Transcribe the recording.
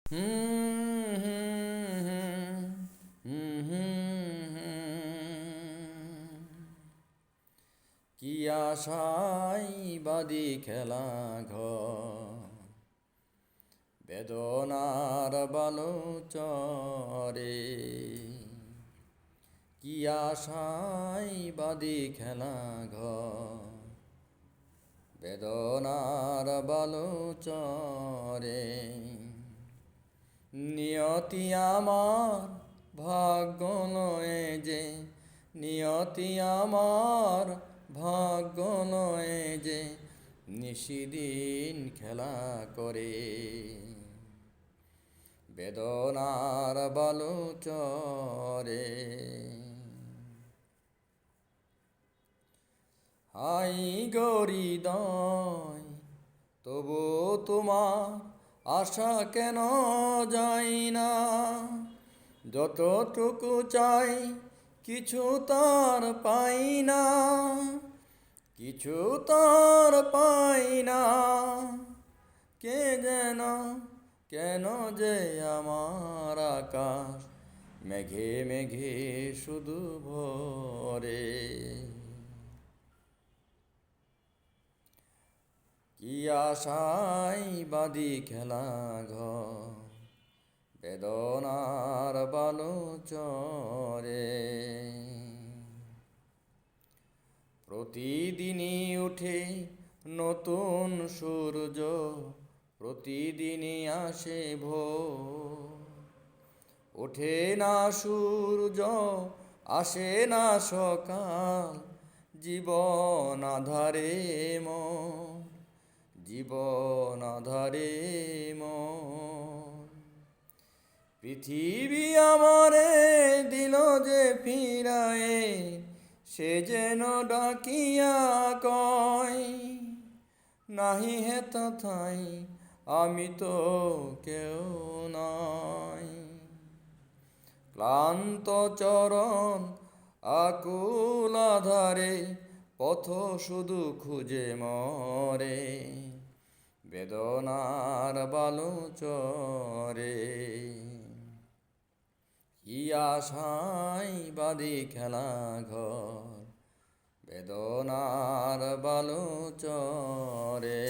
হুম হুম হুম হুম হুম হুম। কি আশায় বাদি খেলা ঘর, বেদনার বালুচরে। কি আশায় বাদি খেলা ঘর, বেদনার বালুচরে। নিয়তি আমার ভাগ্য নয় যে, নিয়তি আমার ভাগ্য নয় যে, নিশিদিন খেলা করে বেদনার বালুচরে। হাই গরিদয়, তবু তোমার আশা কেন যায় না? যতটুকু চাই কিছু তার পাই না, কিছু তার পাই না। কে যেন, কেন যে আমার আকাশ মেঘে মেঘে শুধু ভরে। কি আশায় বাদি খেলা ঘর, বেদনার বালুচরে। প্রতিদিনই উঠে নতুন সূর্য, প্রতিদিনই আসে ভোর। ওঠে না সূর্য, আসে না সকাল, জীবন আধারে মন, জীবন আধারে মন। পৃথিবী আমারে দিল যে ফিরায়ে, সে যেন ডাকিয়া কয়, নাহি হে তথাই আমি তো কেউ নয়। ক্লান্ত চরণ আকুল আধারে, পথ শুধু খুঁজে মরে বেদনার বালুচরে। কি আশায় বাদি খেলা ঘর, বেদনার বালুচরে।